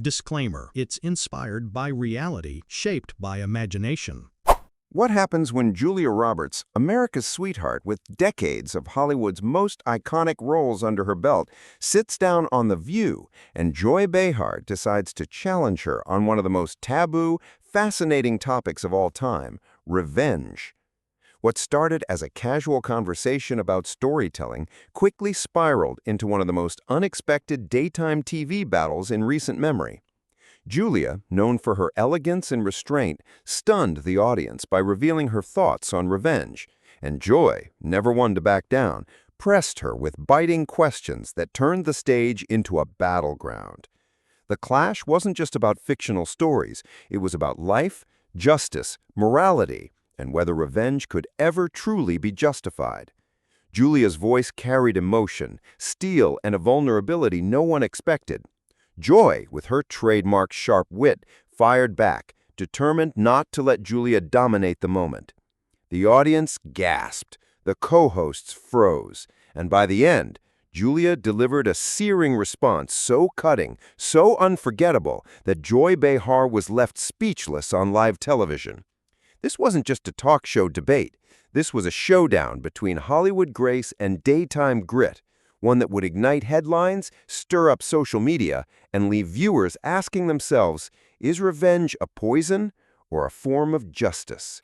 Disclaimer: it's inspired by reality, shaped by imagination. What happens when Julia Roberts, America's sweetheart with decades of Hollywood's most iconic roles under her belt, sits down on The View and Joy Behar decides to challenge her on one of the most taboo, fascinating topics of all time, revenge? What started as a casual conversation about storytelling quickly spiraled into one of the most unexpected daytime TV battles in recent memory. Julia, known for her elegance and restraint, stunned the audience by revealing her thoughts on revenge, and Joy, never one to back down, pressed her with biting questions that turned the stage into a battleground. The clash wasn't just about fictional stories, it was about life, justice, morality, and whether revenge could ever truly be justified. Julia's voice carried emotion, steel, and a vulnerability no one expected. Joy, with her trademark sharp wit, fired back, determined not to let Julia dominate the moment. The audience gasped, the co-hosts froze, and by the end, Julia delivered a searing response so cutting, so unforgettable, that Joy Behar was left speechless on live television. This wasn't just a talk show debate. This was a showdown between Hollywood grace and daytime grit, one that would ignite headlines, stir up social media, and leave viewers asking themselves, is revenge a poison or a form of justice?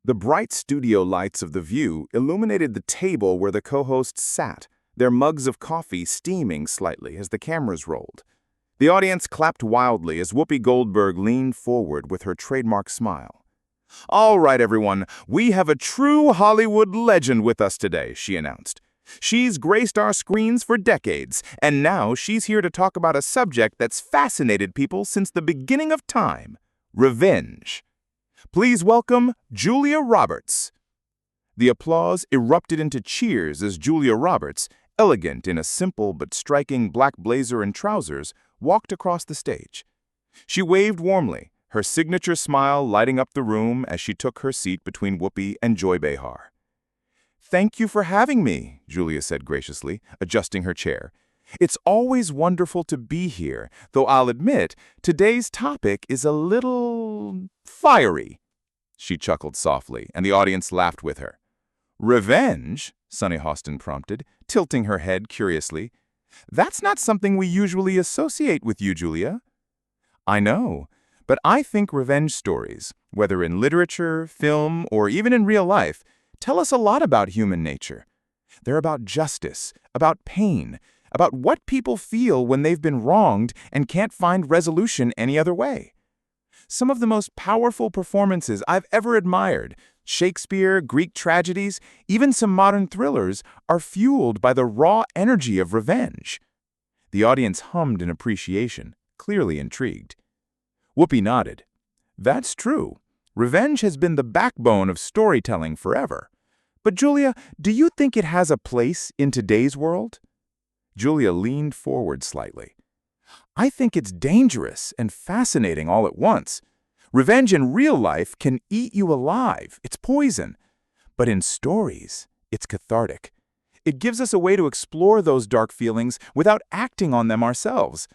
The bright studio lights of The View illuminated the table where the co-hosts sat, their mugs of coffee steaming slightly as the cameras rolled. The audience clapped wildly as Whoopi Goldberg leaned forward with her trademark smile. "All right, everyone, we have a true Hollywood legend with us today," she announced. "She's graced our screens for decades, and now she's here to talk about a subject that's fascinated people since the beginning of time: revenge. Please welcome Julia Roberts." The applause erupted into cheers as Julia Roberts, elegant in a simple but striking black blazer and trousers, walked across the stage. She waved warmly, her signature smile lighting up the room as she took her seat between Whoopi and Joy Behar. "Thank you for having me," Julia said graciously, adjusting her chair. "It's always wonderful to be here, though I'll admit today's topic is a little fiery." She chuckled softly, and the audience laughed with her. "Revenge?" Sunny Hostin prompted, tilting her head curiously. "That's not something we usually associate with you, Julia." "I know, but I think revenge stories, whether in literature, film, or even in real life, tell us a lot about human nature. They're about justice, about pain, about what people feel when they've been wronged and can't find resolution any other way. Some of the most powerful performances I've ever admired, Shakespeare, Greek tragedies, even some modern thrillers, are fueled by the raw energy of revenge." The audience hummed in appreciation, clearly intrigued. Whoopi nodded. "That's true. Revenge has been the backbone of storytelling forever. But Julia, do you think it has a place in today's world?" Julia leaned forward slightly. "I think it's dangerous and fascinating all at once. Revenge in real life can eat you alive. It's poison. But in stories, it's cathartic. It gives us a way to explore those dark feelings without acting on them ourselves.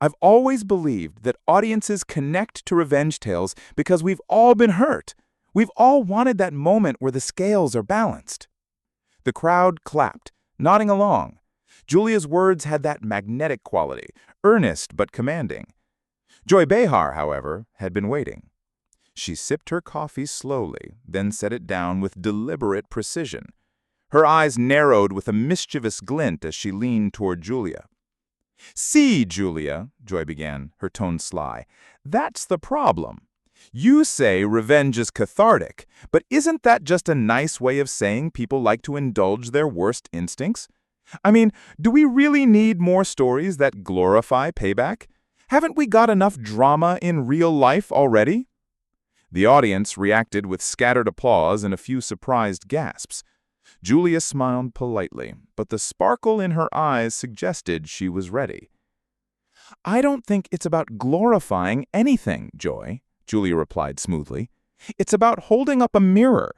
I've always believed that audiences connect to revenge tales because we've all been hurt. We've all wanted that moment where the scales are balanced." The crowd clapped, nodding along. Julia's words had that magnetic quality, earnest but commanding. Joy Behar, however, had been waiting. She sipped her coffee slowly, then set it down with deliberate precision. Her eyes narrowed with a mischievous glint as she leaned toward Julia. "See, Julia," Joy began, her tone sly, "that's the problem. You say revenge is cathartic, but isn't that just a nice way of saying people like to indulge their worst instincts? I mean, do we really need more stories that glorify payback? Haven't we got enough drama in real life already?" The audience reacted with scattered applause and a few surprised gasps. Julia smiled politely, but the sparkle in her eyes suggested she was ready. "I don't think it's about glorifying anything, Joy," Julia replied smoothly. "It's about holding up a mirror.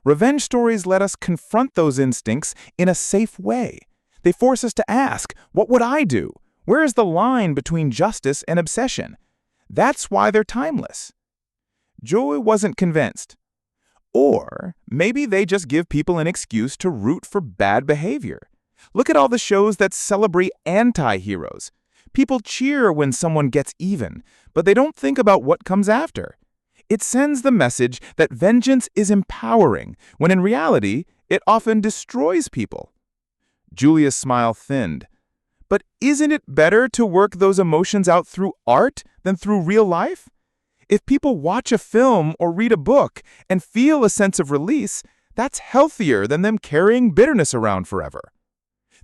Revenge stories let us confront those instincts in a safe way. They force us to ask, what would I do? Where is the line between justice and obsession? That's why they're timeless. Joy wasn't convinced. Or maybe they just give people an excuse to root for bad behavior. Look at all the shows that celebrate anti-heroes. People cheer when someone gets even, but they don't think about what comes after. It sends the message that vengeance is empowering, when in reality, it often destroys people. Julia's smile thinned. But isn't it better to work those emotions out through art than through real life? If people watch a film or read a book and feel a sense of release, that's healthier than them carrying bitterness around forever.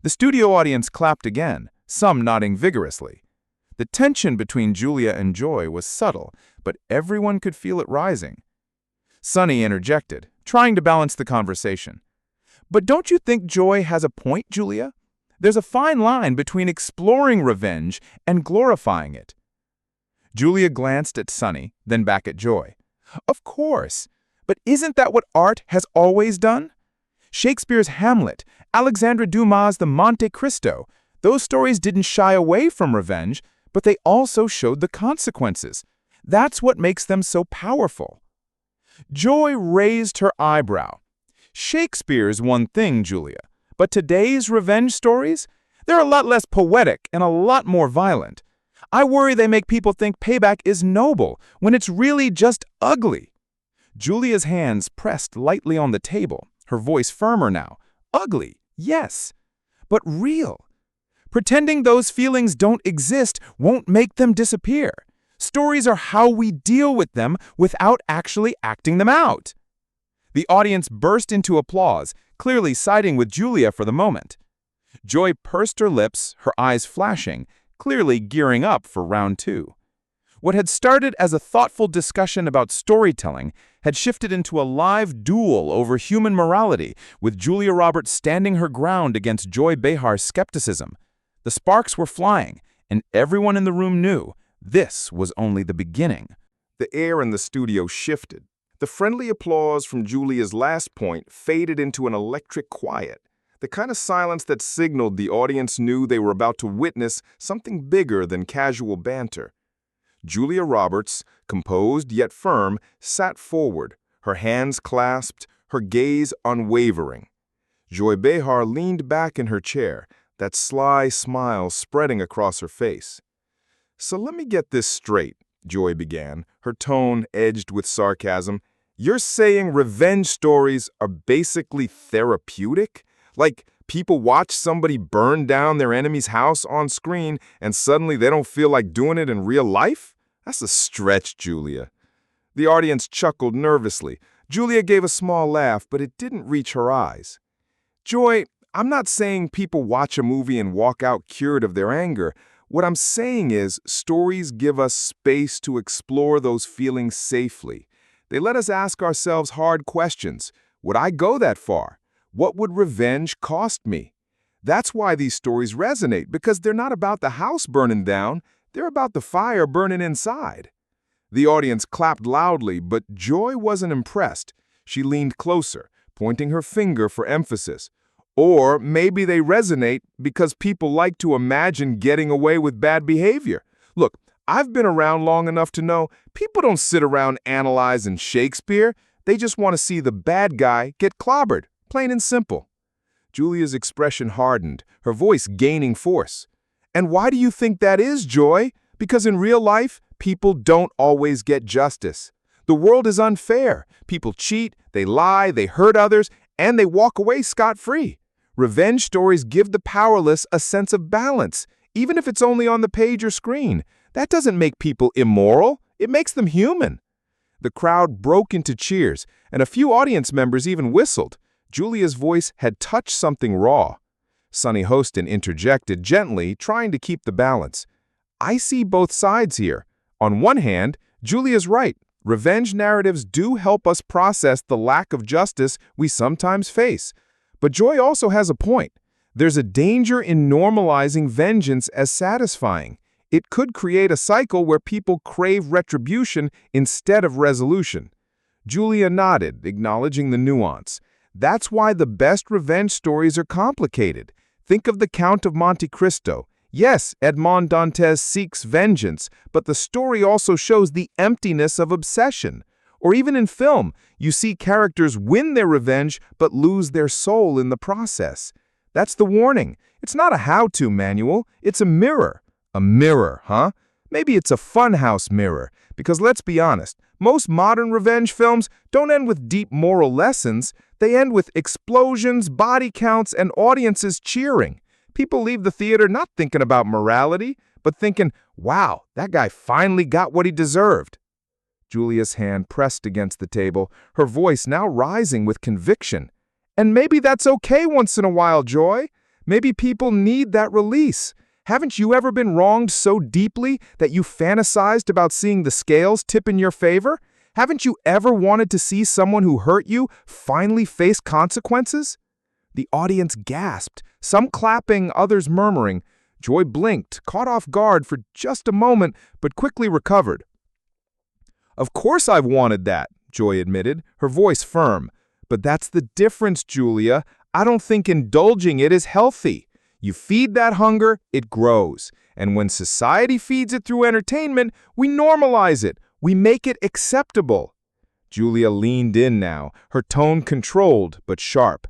The studio audience clapped again, some nodding vigorously. The tension between Julia and Joy was subtle, but everyone could feel it rising. Sunny interjected, trying to balance the conversation. But don't you think Joy has a point, Julia? There's a fine line between exploring revenge and glorifying it. Julia glanced at Sunny, then back at Joy. Of course, but isn't that what art has always done? Shakespeare's Hamlet, Alexandre Dumas' The Monte Cristo, those stories didn't shy away from revenge, but they also showed the consequences. That's what makes them so powerful. Joy raised her eyebrow. Shakespeare's one thing, Julia, but today's revenge stories? They're a lot less poetic and a lot more violent. I worry they make people think payback is noble when it's really just ugly. Julia's hands pressed lightly on the table, her voice firmer now. Ugly, yes, but real. Pretending those feelings don't exist won't make them disappear. Stories are how we deal with them without actually acting them out. The audience burst into applause, clearly siding with Julia for the moment. Joy pursed her lips, her eyes flashing, clearly gearing up for round two. What had started as a thoughtful discussion about storytelling had shifted into a live duel over human morality, with Julia Roberts standing her ground against Joy Behar's skepticism. The sparks were flying, and everyone in the room knew this was only the beginning. The air in the studio shifted. The friendly applause from Julia's last point faded into an electric quiet, the kind of silence that signaled the audience knew they were about to witness something bigger than casual banter. Julia Roberts, composed yet firm, sat forward, her hands clasped, her gaze unwavering. Joy Behar leaned back in her chair, that sly smile spreading across her face. "So let me get this straight," Joy began, her tone edged with sarcasm. "You're saying revenge stories are basically therapeutic? Like, people watch somebody burn down their enemy's house on screen and suddenly they don't feel like doing it in real life? That's a stretch, Julia." The audience chuckled nervously. Julia gave a small laugh, but it didn't reach her eyes. "Joy, I'm not saying people watch a movie and walk out cured of their anger. What I'm saying is stories give us space to explore those feelings safely. They let us ask ourselves hard questions. Would I go that far? What would revenge cost me? That's why these stories resonate, because they're not about the house burning down, they're about the fire burning inside." The audience clapped loudly, but Joy wasn't impressed. She leaned closer, pointing her finger for emphasis. Or maybe they resonate because people like to imagine getting away with bad behavior. Look, I've been around long enough to know people don't sit around analyzing Shakespeare. They just want to see the bad guy get clobbered. Plain and simple. Julia's expression hardened, her voice gaining force. "And why do you think that is, Joy? Because in real life, people don't always get justice. The world is unfair. People cheat, they lie, they hurt others, and they walk away scot-free. Revenge stories give the powerless a sense of balance, even if it's only on the page or screen. That doesn't make people immoral. It makes them human." The crowd broke into cheers, and a few audience members even whistled. Julia's voice had touched something raw. Sunny Hostin interjected gently, trying to keep the balance. "I see both sides here. On one hand, Julia's right. Revenge narratives do help us process the lack of justice we sometimes face. But Joy also has a point. There's a danger in normalizing vengeance as satisfying. It could create a cycle where people crave retribution instead of resolution." Julia nodded, acknowledging the nuance. "That's why the best revenge stories are complicated. Think of the Count of Monte Cristo. Yes, Edmond Dantes seeks vengeance, but the story also shows the emptiness of obsession. Or even in film, you see characters win their revenge but lose their soul in the process. That's the warning. It's not a how-to manual, it's a mirror. A mirror, huh? Maybe it's a funhouse mirror, because let's be honest, most modern revenge films don't end with deep moral lessons. They end with explosions, body counts, and audiences cheering. People leave the theater not thinking about morality, but thinking, wow, that guy finally got what he deserved. Julia's hand pressed against the table, her voice now rising with conviction. And maybe that's okay once in a while, Joy. Maybe people need that release. Haven't you ever been wronged so deeply that you fantasized about seeing the scales tip in your favor? Haven't you ever wanted to see someone who hurt you finally face consequences? The audience gasped, some clapping, others murmuring. Joy blinked, caught off guard for just a moment, but quickly recovered. Of course I've wanted that, Joy admitted, her voice firm. But that's the difference, Julia. I don't think indulging it is healthy. You feed that hunger, it grows. And when society feeds it through entertainment, we normalize it. We make it acceptable. Julia leaned in now, her tone controlled but sharp.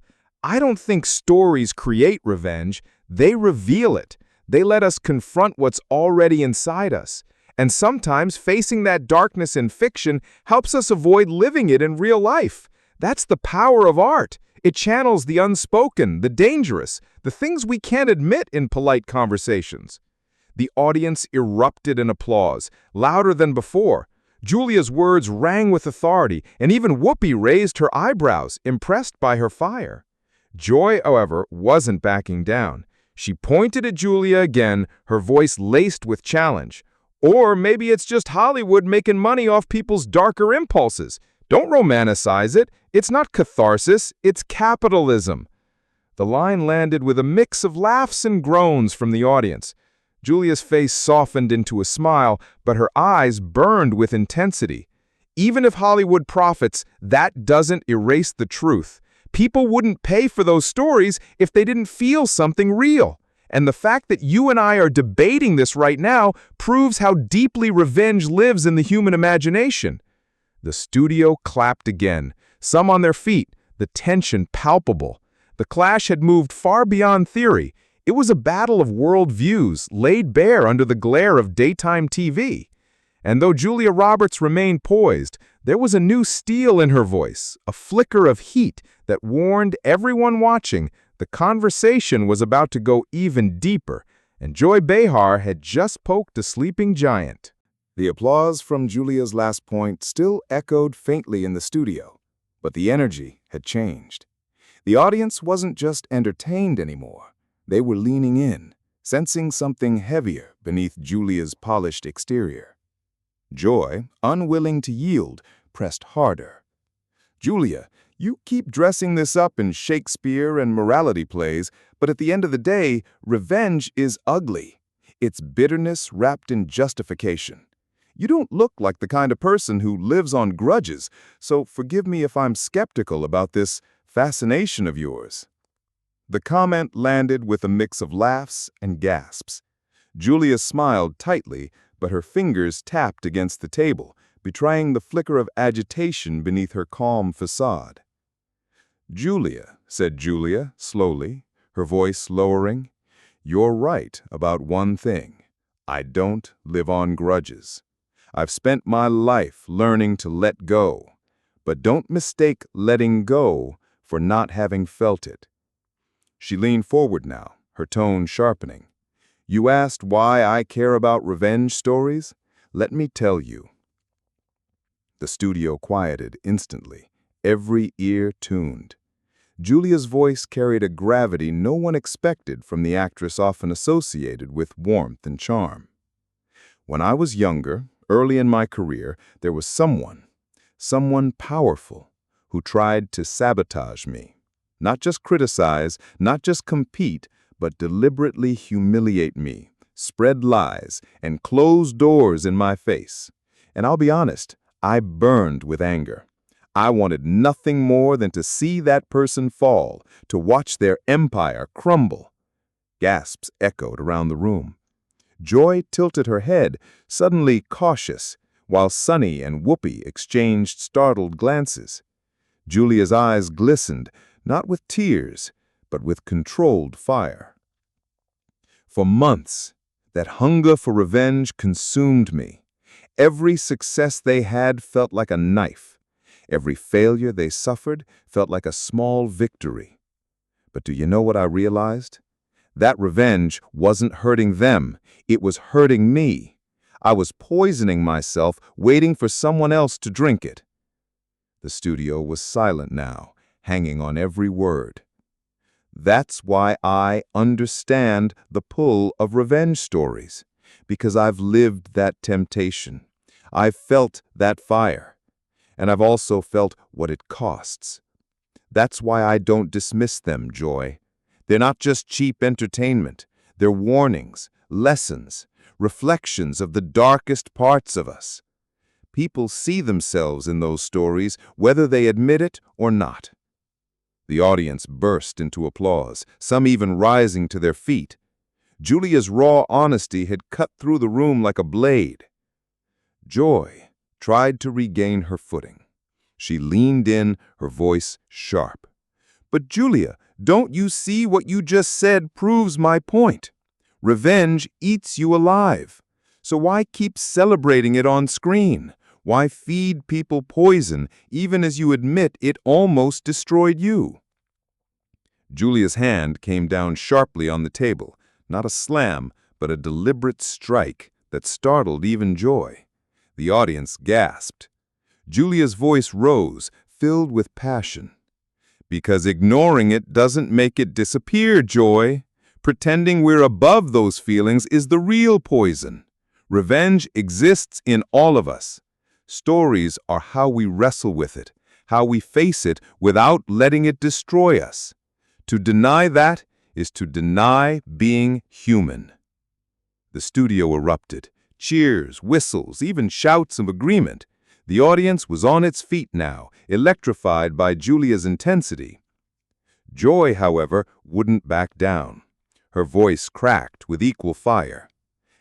I don't think stories create revenge. They reveal it. They let us confront what's already inside us. And sometimes facing that darkness in fiction helps us avoid living it in real life. That's the power of art. It channels the unspoken, the dangerous, the things we can't admit in polite conversations. The audience erupted in applause, louder than before. Julia's words rang with authority, and even Whoopi raised her eyebrows, impressed by her fire. Joy, however, wasn't backing down. She pointed at Julia again, her voice laced with challenge. Or maybe it's just Hollywood making money off people's darker impulses. Don't romanticize it. It's not catharsis, it's capitalism. The line landed with a mix of laughs and groans from the audience. Julia's face softened into a smile, but her eyes burned with intensity. Even if Hollywood profits, that doesn't erase the truth. People wouldn't pay for those stories if they didn't feel something real. And the fact that you and I are debating this right now proves how deeply revenge lives in the human imagination. The studio clapped again, some on their feet, the tension palpable. The clash had moved far beyond theory. It was a battle of worldviews laid bare under the glare of daytime TV. And though Julia Roberts remained poised, there was a new steel in her voice, a flicker of heat that warned everyone watching the conversation was about to go even deeper, and Joy Behar had just poked a sleeping giant. The applause from Julia's last point still echoed faintly in the studio, but the energy had changed. The audience wasn't just entertained anymore. They were leaning in, sensing something heavier beneath Julia's polished exterior. Joy, unwilling to yield, pressed harder. Julia, you keep dressing this up in Shakespeare and morality plays, but at the end of the day, revenge is ugly. It's bitterness wrapped in justification. You don't look like the kind of person who lives on grudges, so forgive me if I'm skeptical about this fascination of yours. The comment landed with a mix of laughs and gasps. Julia smiled tightly, but her fingers tapped against the table, betraying the flicker of agitation beneath her calm facade. Julia, said Julia, slowly, her voice lowering, you're right about one thing. I don't live on grudges. I've spent my life learning to let go, but don't mistake letting go for not having felt it. She leaned forward now, her tone sharpening. You asked why I care about revenge stories? Let me tell you. The studio quieted instantly, every ear tuned. Julia's voice carried a gravity no one expected from the actress often associated with warmth and charm. When I was younger, early in my career, there was someone powerful, who tried to sabotage me. Not just criticize, not just compete, but deliberately humiliate me, spread lies, and close doors in my face. And I'll be honest, I burned with anger. I wanted nothing more than to see that person fall, to watch their empire crumble. Gasps echoed around the room. Joy tilted her head, suddenly cautious, while Sunny and Whoopi exchanged startled glances. Julia's eyes glistened, not with tears, but with controlled fire. For months, that hunger for revenge consumed me. Every success they had felt like a knife. Every failure they suffered felt like a small victory. But do you know what I realized? That revenge wasn't hurting them, it was hurting me. I was poisoning myself, waiting for someone else to drink it. The studio was silent now, hanging on every word. That's why I understand the pull of revenge stories, because I've lived that temptation. I've felt that fire, and I've also felt what it costs. That's why I don't dismiss them, Joy. They're not just cheap entertainment. They're warnings, lessons, reflections of the darkest parts of us. People see themselves in those stories, whether they admit it or not. The audience burst into applause, some even rising to their feet. Julia's raw honesty had cut through the room like a blade. Joy tried to regain her footing. She leaned in, her voice sharp. "But Julia, don't you see what you just said proves my point? Revenge eats you alive. So why keep celebrating it on screen? Why feed people poison, even as you admit it almost destroyed you?" Julia's hand came down sharply on the table, not a slam, but a deliberate strike that startled even Joy. The audience gasped. Julia's voice rose, filled with passion. "Because ignoring it doesn't make it disappear, Joy. Pretending we're above those feelings is the real poison. Revenge exists in all of us. Stories are how we wrestle with it, how we face it without letting it destroy us. To deny that is to deny being human." The studio erupted. Cheers, whistles, even shouts of agreement. The audience was on its feet now, electrified by Julia's intensity. Joy, however, wouldn't back down. Her voice cracked with equal fire.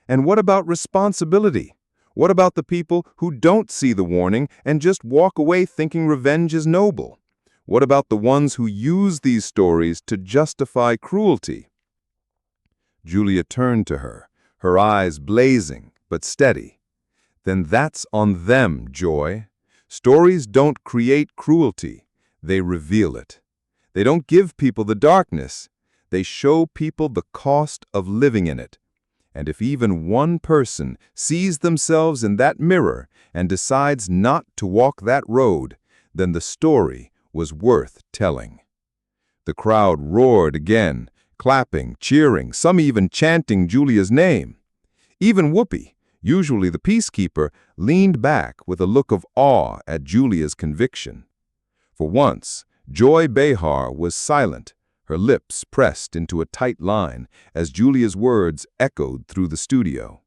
"And what about responsibility? What about the people who don't see the warning and just walk away thinking revenge is noble? What about the ones who use these stories to justify cruelty?" Julia turned to her, her eyes blazing but steady. "Then that's on them, Joy. Stories don't create cruelty, they reveal it. They don't give people the darkness, they show people the cost of living in it. And if even one person sees themselves in that mirror and decides not to walk that road, then the story was worth telling." The crowd roared again, clapping, cheering, some even chanting Julia's name. Even Whoopi, usually the peacekeeper, leaned back with a look of awe at Julia's conviction. For once, Joy Behar was silent, her lips pressed into a tight line as Julia's words echoed through the studio.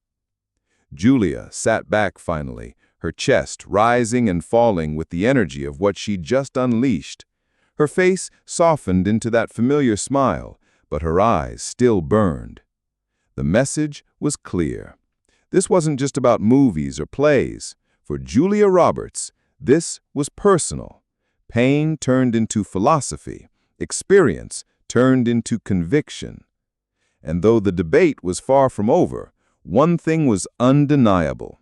Julia sat back finally, her chest rising and falling with the energy of what she'd just unleashed. Her face softened into that familiar smile, but her eyes still burned. The message was clear. This wasn't just about movies or plays. For Julia Roberts, this was personal. Pain turned into philosophy, experience turned into conviction. And though the debate was far from over, one thing was undeniable.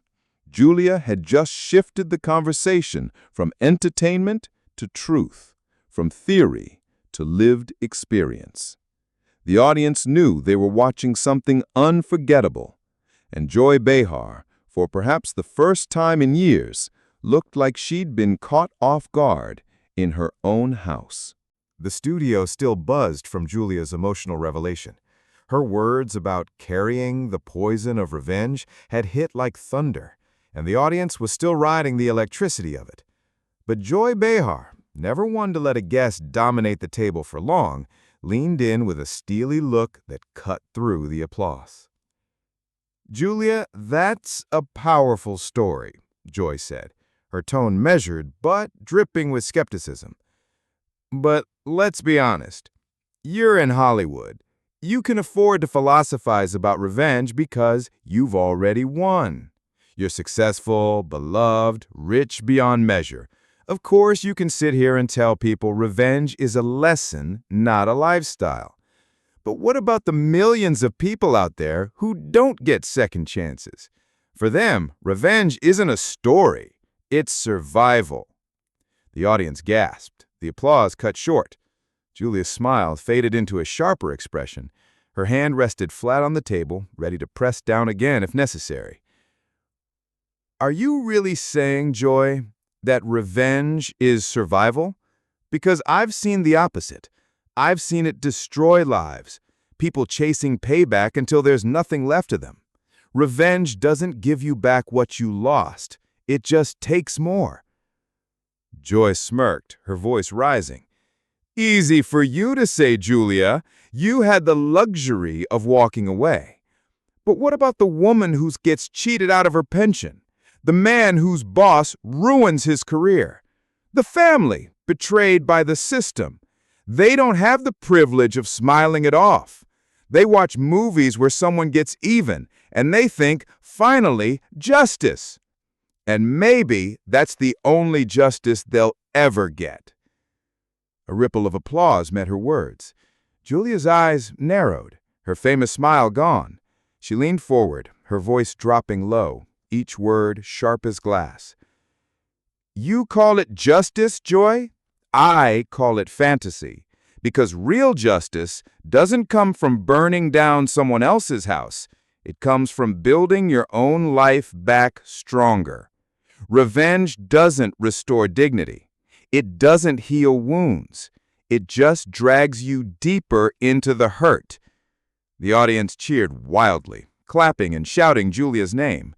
Julia had just shifted the conversation from entertainment to truth, from theory to lived experience. The audience knew they were watching something unforgettable, and Joy Behar, for perhaps the first time in years, looked like she'd been caught off guard in her own house. The studio still buzzed from Julia's emotional revelation. Her words about carrying the poison of revenge had hit like thunder, and the audience was still riding the electricity of it. But Joy Behar, never one to let a guest dominate the table for long, leaned in with a steely look that cut through the applause. "Julia, that's a powerful story," Joy said, her tone measured but dripping with skepticism. "But let's be honest. You're in Hollywood. You can afford to philosophize about revenge because you've already won. You're successful, beloved, rich beyond measure. Of course, you can sit here and tell people revenge is a lesson, not a lifestyle. But what about the millions of people out there who don't get second chances? For them, revenge isn't a story, it's survival. The audience gasped. The applause cut short. Julia's smile faded into a sharper expression. Her hand rested flat on the table, ready to press down again if necessary. Are you really saying, Joy, that revenge is survival? Because I've seen the opposite. I've seen it destroy lives, people chasing payback until there's nothing left of them. Revenge doesn't give you back what you lost. It just takes more. Joy smirked, her voice rising. Easy for you to say, Julia. You had the luxury of walking away. But what about the woman who gets cheated out of her pension? The man whose boss ruins his career? The family betrayed by the system? They don't have the privilege of smiling it off. They watch movies where someone gets even, and they think, finally, justice. And maybe that's the only justice they'll ever get. A ripple of applause met her words. Julia's eyes narrowed, her famous smile gone. She leaned forward, her voice dropping low, each word sharp as glass. You call it justice, Joy? I call it fantasy, because real justice doesn't come from burning down someone else's house. It comes from building your own life back stronger. Revenge doesn't restore dignity. It doesn't heal wounds. It just drags you deeper into the hurt. The audience cheered wildly, clapping and shouting Julia's name.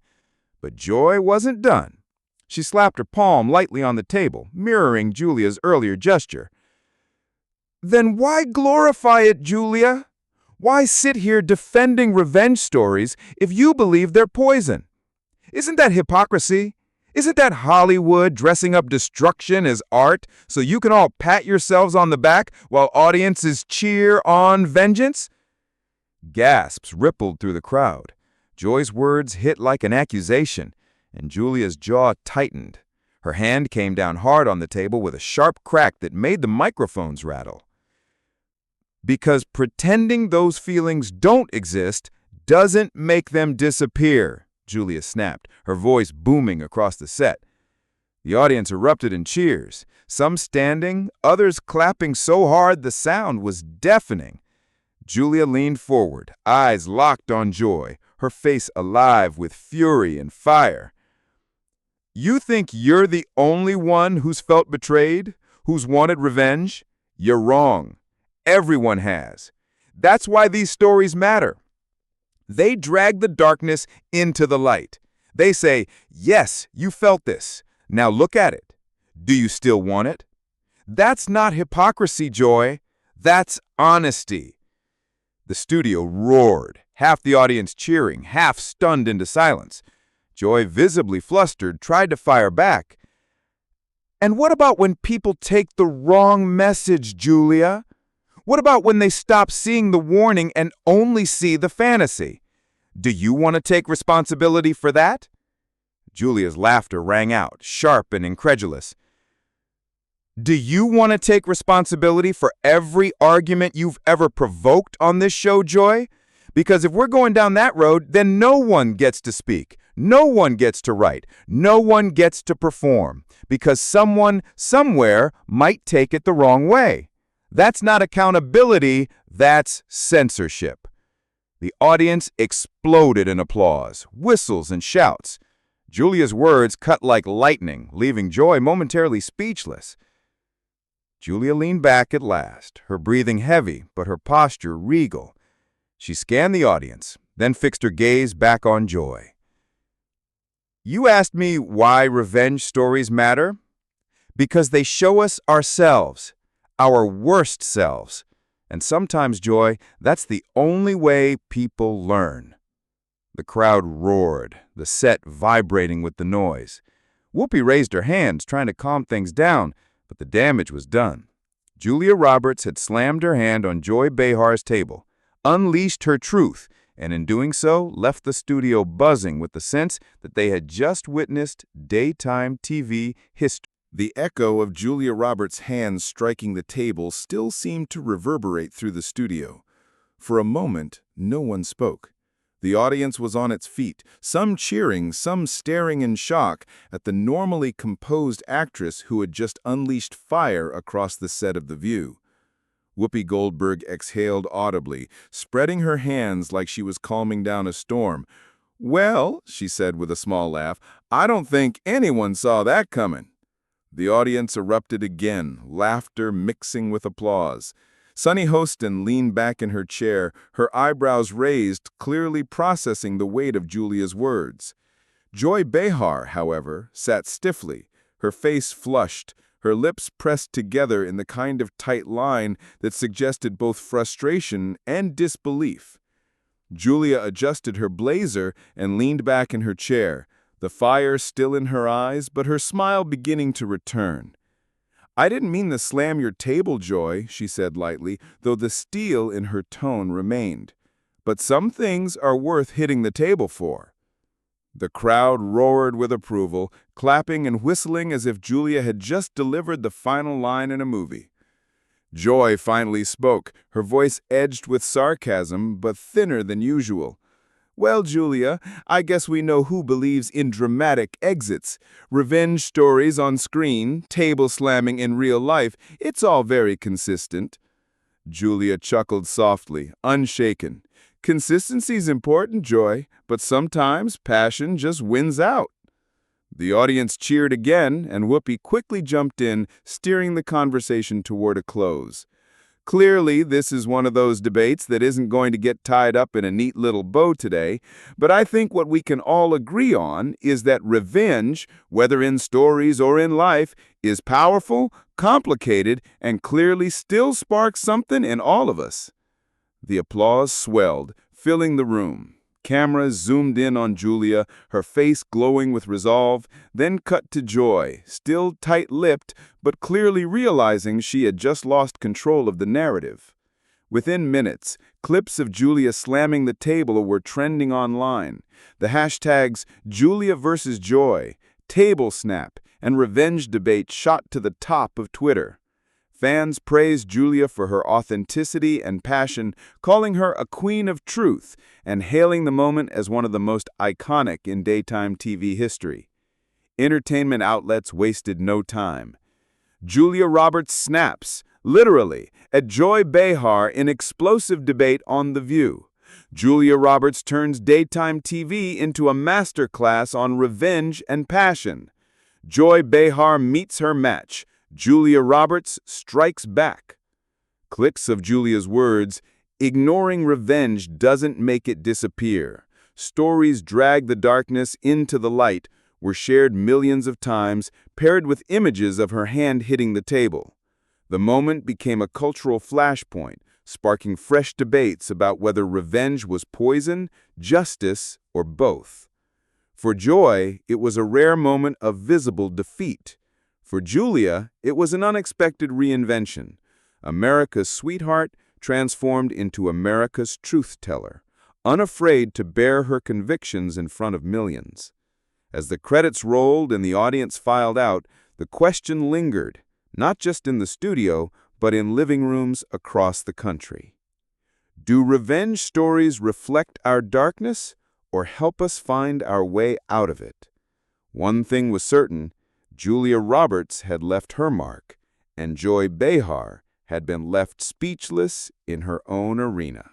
But Joy wasn't done. She slapped her palm lightly on the table, mirroring Julia's earlier gesture. Then why glorify it, Julia? Why sit here defending revenge stories if you believe they're poison? Isn't that hypocrisy? Isn't that Hollywood dressing up destruction as art so you can all pat yourselves on the back while audiences cheer on vengeance? Gasps rippled through the crowd. Joy's words hit like an accusation, and Julia's jaw tightened. Her hand came down hard on the table with a sharp crack that made the microphones rattle. Because pretending those feelings don't exist doesn't make them disappear, Julia snapped, her voice booming across the set. The audience erupted in cheers, some standing, others clapping so hard the sound was deafening. Julia leaned forward, eyes locked on Joy, her face alive with fury and fire. You think you're the only one who's felt betrayed, who's wanted revenge? You're wrong. Everyone has. That's why these stories matter. They drag the darkness into the light. They say, yes, you felt this. Now look at it. Do you still want it? That's not hypocrisy, Joy. That's honesty. The studio roared, half the audience cheering, half stunned into silence. Joy, visibly flustered, tried to fire back. And what about when people take the wrong message, Julia? What about when they stop seeing the warning and only see the fantasy? Do you want to take responsibility for that? Julia's laughter rang out, sharp and incredulous. Do you want to take responsibility for every argument you've ever provoked on this show, Joy? Because if we're going down that road, then no one gets to speak, no one gets to write, no one gets to perform, because someone, somewhere, might take it the wrong way. That's not accountability, that's censorship. The audience exploded in applause, whistles, and shouts. Julia's words cut like lightning, leaving Joy momentarily speechless. Julia leaned back at last, her breathing heavy, but her posture regal. She scanned the audience, then fixed her gaze back on Joy. You asked me why revenge stories matter? Because they show us ourselves, our worst selves. And sometimes, Joy, that's the only way people learn. The crowd roared, the set vibrating with the noise. Whoopi raised her hands, trying to calm things down, but the damage was done. Julia Roberts had slammed her hand on Joy Behar's table, unleashed her truth, and in doing so, left the studio buzzing with the sense that they had just witnessed daytime TV history. The echo of Julia Roberts' hands striking the table still seemed to reverberate through the studio. For a moment, no one spoke. The audience was on its feet, some cheering, some staring in shock at the normally composed actress who had just unleashed fire across the set of The View. Whoopi Goldberg exhaled audibly, spreading her hands like she was calming down a storm. "Well," she said with a small laugh, "I don't think anyone saw that coming." The audience erupted again, laughter mixing with applause. Sunny Hostin leaned back in her chair, her eyebrows raised, clearly processing the weight of Julia's words. Joy Behar, however, sat stiffly, her face flushed, her lips pressed together in the kind of tight line that suggested both frustration and disbelief. Julia adjusted her blazer and leaned back in her chair, the fire still in her eyes, but her smile beginning to return. "I didn't mean to slam your table, Joy," she said lightly, though the steel in her tone remained. "But some things are worth hitting the table for." The crowd roared with approval, clapping and whistling as if Julia had just delivered the final line in a movie. Joy finally spoke, her voice edged with sarcasm, but thinner than usual. "Well, Julia, I guess we know who believes in dramatic exits. Revenge stories on screen, table slamming in real life, it's all very consistent." Julia chuckled softly, unshaken. "Consistency's important, Joy, but sometimes passion just wins out." The audience cheered again, and Whoopi quickly jumped in, steering the conversation toward a close. "Clearly, this is one of those debates that isn't going to get tied up in a neat little bow today, but I think what we can all agree on is that revenge, whether in stories or in life, is powerful, complicated, and clearly still sparks something in all of us." The applause swelled, filling the room. Cameras zoomed in on Julia, her face glowing with resolve, then cut to Joy, still tight-lipped, but clearly realizing she had just lost control of the narrative. Within minutes, clips of Julia slamming the table were trending online. The hashtags Julia versus Joy, Table Snap, and Revenge Debate shot to the top of Twitter. Fans praised Julia for her authenticity and passion, calling her a queen of truth and hailing the moment as one of the most iconic in daytime TV history. Entertainment outlets wasted no time. Julia Roberts snaps, literally, at Joy Behar in explosive debate on The View. Julia Roberts turns daytime TV into a masterclass on revenge and passion. Joy Behar meets her match. Julia Roberts strikes back. Clicks of Julia's words, "Ignoring revenge doesn't make it disappear. Stories drag the darkness into the light," were shared millions of times, paired with images of her hand hitting the table. The moment became a cultural flashpoint, sparking fresh debates about whether revenge was poison, justice, or both. For Joy, it was a rare moment of visible defeat. For Julia, it was an unexpected reinvention. America's sweetheart transformed into America's truth-teller, unafraid to bear her convictions in front of millions. As the credits rolled and the audience filed out, the question lingered, not just in the studio, but in living rooms across the country. Do revenge stories reflect our darkness or help us find our way out of it? One thing was certain: Julia Roberts had left her mark, and Joy Behar had been left speechless in her own arena.